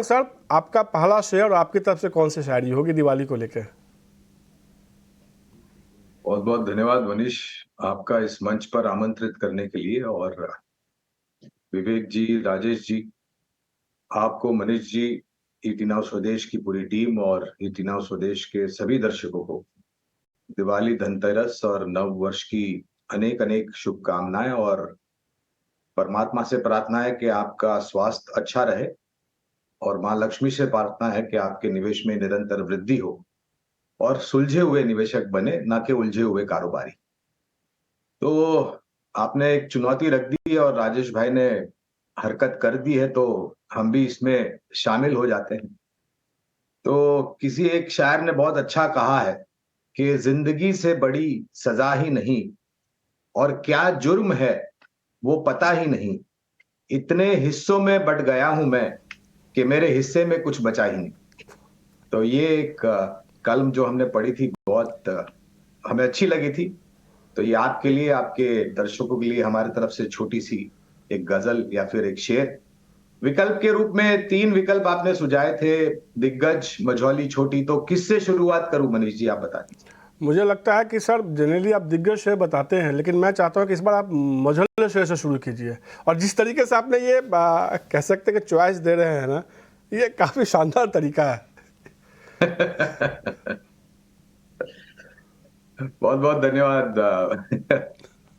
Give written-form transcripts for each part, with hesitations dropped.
Sir, आपका पहला share और आपकी तरफ से कौन सी शायरी होगी दिवाली को लेकर? बहुत बहुत धन्यवाद मनीष, आपका इस मंच पर आमंत्रित करने के लिए। और विवेक जी, राजेश जी, आपको, मनीष जी, ईटी नाउ स्वदेश की पूरी टीम और ईटी नाउ स्वदेश के सभी दर्शकों को दिवाली, धनतेरस और नव वर्ष की अनेक अनेक शुभकामनाएं। और परमात्मा से प्रार्थना है कि आपका स्वास्थ्य अच्छा रहे, और माँ लक्ष्मी से प्रार्थना है कि आपके निवेश में निरंतर वृद्धि हो और सुलझे हुए निवेशक बने, ना कि उलझे हुए कारोबारी। तो आपने एक चुनौती रख दी और राजेश भाई ने हरकत कर दी है, तो हम भी इसमें शामिल हो जाते हैं। तो किसी एक शायर ने बहुत अच्छा कहा है कि जिंदगी से बड़ी सजा ही नहीं, और क्या जुर्म है वो पता ही नहीं। इतने हिस्सों में बट गया हूं मैं कि मेरे हिस्से में कुछ बचा ही नहीं। तो ये एक कलम जो हमने पढ़ी थी, बहुत हमें अच्छी लगी थी। तो ये आपके लिए, आपके दर्शकों के लिए हमारी तरफ से छोटी सी एक गजल या फिर एक शेर। विकल्प के रूप में 3 विकल्प आपने सुझाए थे, दिग्गज, मझौली, छोटी। तो किससे शुरुआत करूं मनीष जी, आप बता दीजिए। मुझे लगता है कि सर जनरली आप दिग्गज शेयर बताते हैं, लेकिन मैं चाहता हूं कि इस बार आप मझोले शेयर से शुरू कीजिए। और जिस तरीके से आपने ये कह सकते हैं कि चॉइस दे रहे हैं ना, ये काफ़ी शानदार तरीका है। बहुत बहुत धन्यवाद।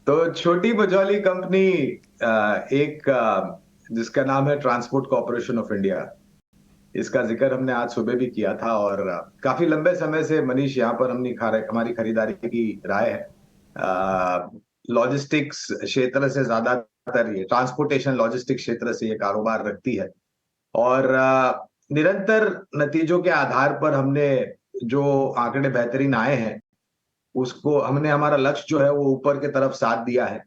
तो छोटी मझौली कंपनी, एक जिसका नाम है ट्रांसपोर्ट कॉरपोरेशन ऑफ इंडिया, इसका जिक्र हमने आज सुबह भी किया था। और काफी लंबे समय से मनीष यहाँ पर हमारी खरीदारी की राय है। लॉजिस्टिक्स क्षेत्र से ज्यादातर ये ट्रांसपोर्टेशन लॉजिस्टिक्स क्षेत्र से ये कारोबार रखती है। और निरंतर नतीजों के आधार पर हमने जो आंकड़े बेहतरीन आए हैं, उसको हमने, हमारा लक्ष्य जो है वो ऊपर की तरफ साथ दिया है।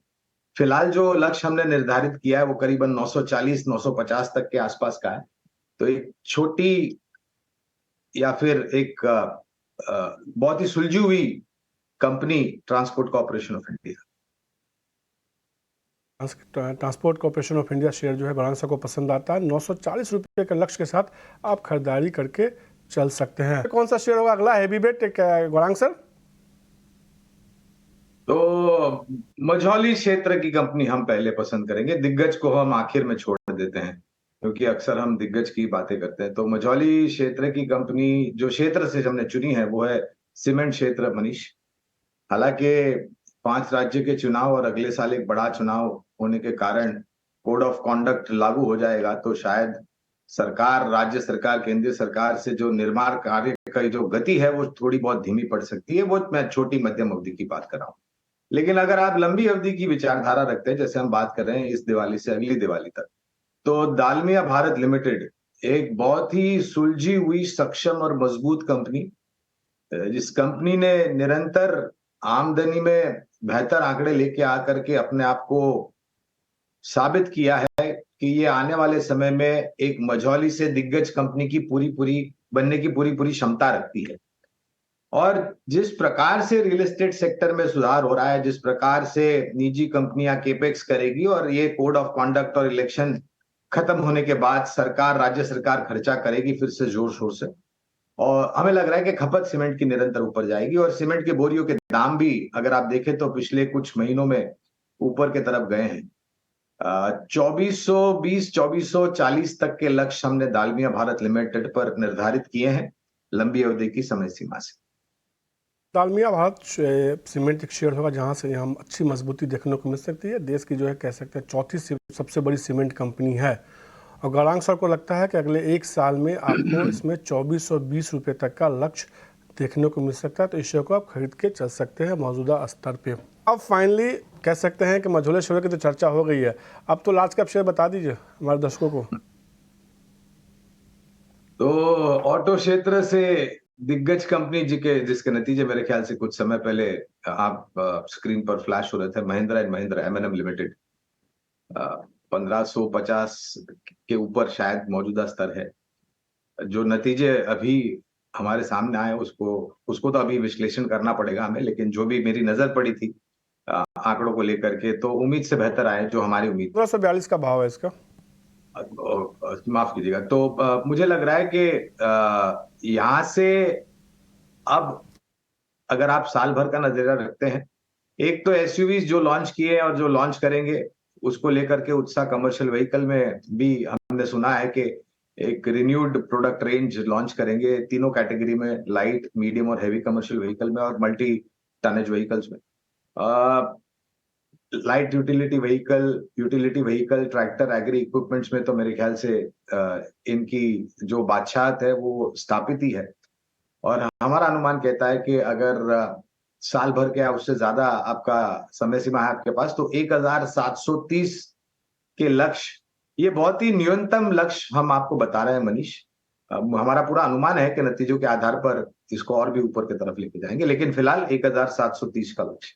फिलहाल जो लक्ष्य हमने निर्धारित किया है वो करीबन 940 950 तक के आसपास का है। तो एक छोटी या फिर एक बहुत ही सुलझी हुई company, transport corporation of India. Transport corporation of India share जो है गौरांग को पसंद आता है। 940 रुपये के लक्ष्य के साथ आप खरीदारी करके चल सकते हैं। कौन सा शेयर होगा अगला हैवी बेट गौरांग सर? तो मझौली क्षेत्र की कंपनी हम पहले पसंद करेंगे, दिग्गज को हम आखिर में छोड़ देते हैं, क्योंकि अक्सर हम दिग्गज की बातें करते हैं। तो मझौली क्षेत्र की कंपनी जो क्षेत्र से हमने चुनी है वो है सीमेंट क्षेत्र मनीष। हालांकि 5 राज्य के चुनाव और अगले साल एक बड़ा चुनाव होने के कारण कोड ऑफ कॉन्डक्ट लागू हो जाएगा, तो शायद सरकार, राज्य सरकार, केंद्रीय सरकार से जो निर्माण कार्य की जो गति है वो थोड़ी बहुत धीमी पड़ सकती है। वो मैं छोटी मध्यम अवधि की बात कर रहा हूँ। लेकिन अगर आप लंबी अवधि की विचारधारा रखते हैं, जैसे हम बात कर रहे हैं इस दिवाली से अगली दिवाली तक, तो दालमिया भारत लिमिटेड एक बहुत ही सुलझी हुई, सक्षम और मजबूत कंपनी, जिस कंपनी ने निरंतर आमदनी में बेहतर आंकड़े लेके आकर के अपने आप को साबित किया है कि ये आने वाले समय में एक मझौली से दिग्गज कंपनी की पूरी पूरी बनने की पूरी पूरी क्षमता रखती है। और जिस प्रकार से रियल एस्टेट सेक्टर में सुधार हो रहा है, जिस प्रकार से निजी कंपनियां केपेक्स करेगी, और ये कोड ऑफ कॉन्डक्ट और इलेक्शन खत्म होने के बाद सरकार, राज्य सरकार खर्चा करेगी फिर से जोर शोर से। और हमें लग रहा है कि खपत सीमेंट की निरंतर ऊपर जाएगी, और सीमेंट के बोरियों के दाम भी अगर आप देखें तो पिछले कुछ महीनों में ऊपर की तरफ गए हैं। 2420 2440 तक के लक्ष्य हमने दालमिया भारत लिमिटेड पर निर्धारित किए हैं लंबी अवधि की समय सीमा से। दालमिया भारत सीमेंट एक शेयर होगा जहां से हम अच्छी मजबूती देखने को मिल सकती है। देश की जो है कह सकते हैं चौथी सबसे बड़ी सीमेंट कंपनी है। और गौरांग सर को लगता है कि अगले 1 साल में आपको इसमें 2420 रुपये तक का लक्ष्य देखने को मिल सकता है। तो इस शेयर को आप खरीद के चल सकते हैं मौजूदा स्तर पे। अब फाइनली कह सकते हैं कि मझोले शेयर की तो चर्चा हो गई है, अब तो लार्ज कैप शेयर बता दीजिए हमारे दर्शकों को। तो ऑटो क्षेत्र से दिग्गज कंपनी जिसके नतीजे मेरे ख्याल से कुछ समय पहले आप स्क्रीन पर फ्लैश हो रहे थे, Mahindra and Mahindra MNM limited 1550 के ऊपर शायद मौजूदा स्तर है। जो नतीजे अभी हमारे सामने आए उसको उसको तो अभी विश्लेषण करना पड़ेगा हमें, लेकिन जो भी मेरी नजर पड़ी थी आंकड़ों को लेकर के, तो उम्मीद से बेहतर आए जो हमारी उम्मीद। 1542 का भाव है इसका। माफ कीजिएगा। तो मुझे लग रहा है कि यहाँ से अब अगर आप साल भर का नजरिया रखते हैं, एक तो एसयूवीज जो लॉन्च किए और जो लॉन्च करेंगे, उसको लेकर के उत्साह कमर्शियल व्हीकल में भी हमने सुना है कि एक रिन्यूड प्रोडक्ट रेंज लॉन्च करेंगे तीनों कैटेगरी में, लाइट, मीडियम और हैवी कमर्शियल व्हीकल में और मल्टी टनेज व्हीकल्स में। Light utility vehicle, tractor, agri equipments में तो मेरे ख्याल से इनकी जो बादशाहत है वो स्थापित ही है। और हमारा अनुमान कहता है कि अगर साल भर के या उससे ज्यादा आपका समय सीमा है आपके पास, तो 1730 के लक्ष्य, ये बहुत ही न्यूनतम लक्ष्य हम आपको बता रहे हैं मनीष। हमारा पूरा अनुमान है कि नतीजों के आधार पर इसको और भी ऊपर की तरफ लेके जाएंगे, लेकिन फिलहाल 1730 का लक्ष्य।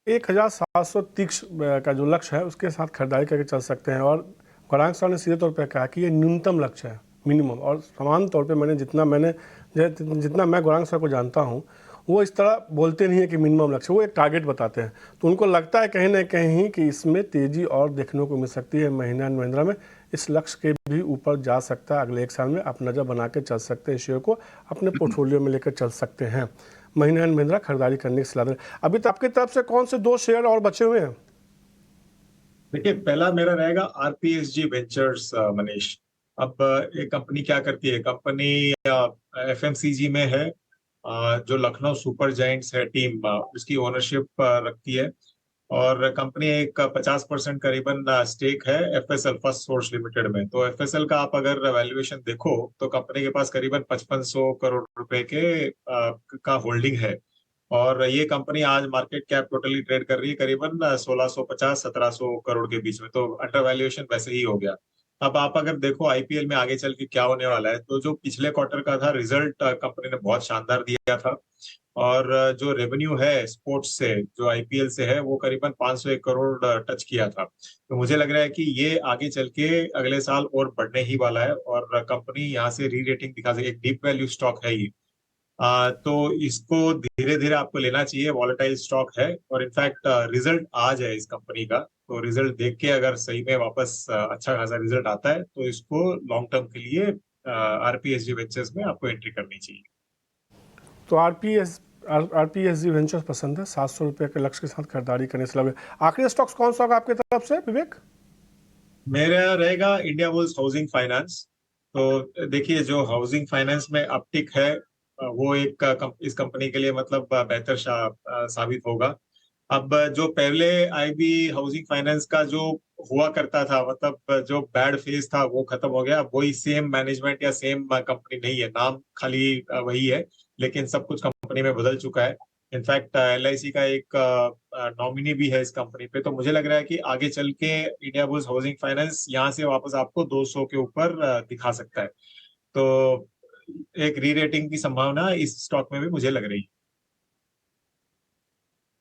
1730 का जो लक्ष्य है उसके साथ खरीदारी करके चल सकते हैं। और गौरांग सर ने सीधे तौर पर कहा कि ये न्यूनतम लक्ष्य है, मिनिमम। और समान तौर पे जितना मैं गौरांग सर को जानता हूँ, वो इस तरह बोलते नहीं है कि मिनिमम लक्ष्य, वो एक टारगेट बताते हैं। तो उनको लगता है कहीं ना कहीं कि इसमें तेज़ी और देखने को मिल सकती है। महिंद्रा एंड महिंद्रा में इस लक्ष्य के भी ऊपर जा सकता है। अगले एक साल में आप नज़र बना के चल सकते हैं, शेयर को अपने पोर्टफोलियो में लेकर चल सकते हैं। महिंद्रा एंड महिंद्रा खरीदारी करने की सलाह दें। अभी तक आपकी तरफ से कौन से 2 शेयर और बचे हुए हैं? देखिए, पहला मेरा रहेगा आरपीएसजी वेंचर्स, मनीष। अब ये कंपनी क्या करती है? कंपनी एफएमसीजी में है। जो लखनऊ सुपर जायंट्स है टीम, उसकी ओनरशिप रखती है। और कंपनी एक 50% करीबन स्टेक है एफएसएल, फर्स्ट सोर्स लिमिटेड में। तो एफएसएल का आप अगर वैल्यूएशन देखो तो कंपनी के पास करीबन 5500 करोड़ रुपए का होल्डिंग है। और ये कंपनी आज मार्केट कैप टोटली ट्रेड कर रही है करीबन 1650-1700 करोड़ के बीच में। तो अंडर वैल्यूएशन वैसे ही हो गया। अब आप अगर देखो आईपीएल में आगे चल के क्या होने वाला है, तो जो पिछले क्वार्टर का था रिजल्ट कंपनी ने बहुत शानदार दिया था। और जो रेवेन्यू है स्पोर्ट्स से, जो आईपीएल से है, वो करीबन 501 करोड़ टच किया था। तो मुझे लग रहा है कि ये आगे चल के अगले साल और बढ़ने ही वाला है और कंपनी यहाँ से री रेटिंग दिखा सके। एक डीप वैल्यू स्टॉक है ये। तो इसको धीरे धीरे आपको लेना चाहिए। वॉलेटाइल स्टॉक है और इनफैक्ट रिजल्ट आज है इस कंपनी का। तो रिजल्ट देख के अगर सही में वापस अच्छा खासा रिजल्ट आता है तो इसको लॉन्ग टर्म के लिए आरपीएसजी वेंचर्स में आपको एंट्री करनी चाहिए। तो आरपीएसजी वेंचर्स पसंद है। 700 रुपये के लक्ष्य के साथ खरीदारी करने से लगे। आखिरी स्टॉक्स कौन सा होगा आपकी तरफ से, विवेक? मेरा रहेगा इंडिया बुल्स हाउसिंग फाइनेंस। तो देखिए, जो हाउसिंग फाइनेंस में अपटिक है वो इस कंपनी के लिए मतलब बेहतर साबित होगा। अब जो पहले आईबी हाउसिंग फाइनेंस का जो हुआ करता था, मतलब जो बैड फेज था वो खत्म हो गया। वही सेम मैनेजमेंट या सेम कंपनी नहीं है, नाम खाली वही है, लेकिन सब कुछ कंपनी में बदल चुका है। इनफैक्ट एलआईसी का एक नॉमिनी भी है इस कंपनी पे। तो मुझे लग रहा है कि आगे चल के इंडिया बुल्स हाउसिंग फाइनेंस यहाँ से वापस आपको 200 के ऊपर दिखा सकता है। तो एक री रेटिंग की संभावना इस स्टॉक में भी मुझे लग रही है।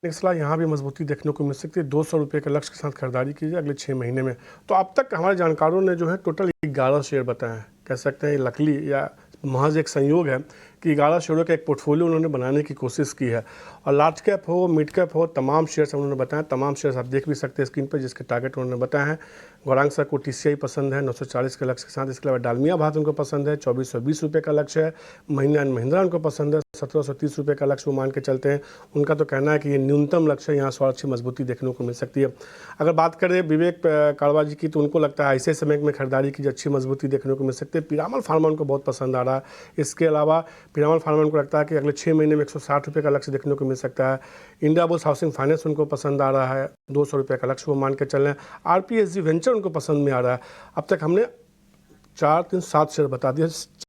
एक सलाह यहाँ भी मजबूती देखने को मिल सकती है। 200 रुपये के लक्ष्य के साथ खरीदारी कीजिए अगले 6 महीने में। तो अब तक हमारे जानकारों ने जो है टोटल 11 शेयर बताए हैं। कह सकते हैं लकली या महज एक संयोग है कि 11 शेयरों का एक पोर्टफोलियो उन्होंने बनाने की कोशिश की है। और लार्ज कैप हो, मिड कैप हो, तमाम शेयर्स उन्होंने बताया। तमाम शेयर्स आप देख भी सकते हैं स्क्रीन पर, जिसके टारगेट उन्होंने बताए हैं। गौरांग सर को टीसीआई पसंद है 940 के लक्ष्य के साथ। इसके अलावा डालमिया भारत उनको पसंद है, 2420 रुपये का लक्ष्य है। महिंद्रा एंड महिंद्रा उनको पसंद है, 1730 रुपये का लक्ष्य वो मान के चलते हैं। उनका तो कहना है कि ये न्यूनतम लक्ष्य है, यहाँ से और अच्छी मजबूती देखने को मिल सकती है। अगर बात करें विवेक काड़वा जी की, तो उनको लगता है ICICI बैंक में खरीदारी की अच्छी मजबूती देखने को मिल सकती है। पीरामल फार्मा उनको बहुत पसंद आ रहा है। इसके अलावा पीरामल फार्मा उनको लगता है कि अगले 6 महीने में 160 रुपये का लक्ष्य देखने को मिल सकता है। इंडिया बुल्स हाउसिंग फाइनेंस उनको पसंद आ रहा है, 200 रुपये का लक्ष्य वो मान के चल रहे हैं। आरपीएसजी वेंचर उनको पसंद में आ रहा है। अब तक हमने 4, 3, 7 शेयर बता दिए।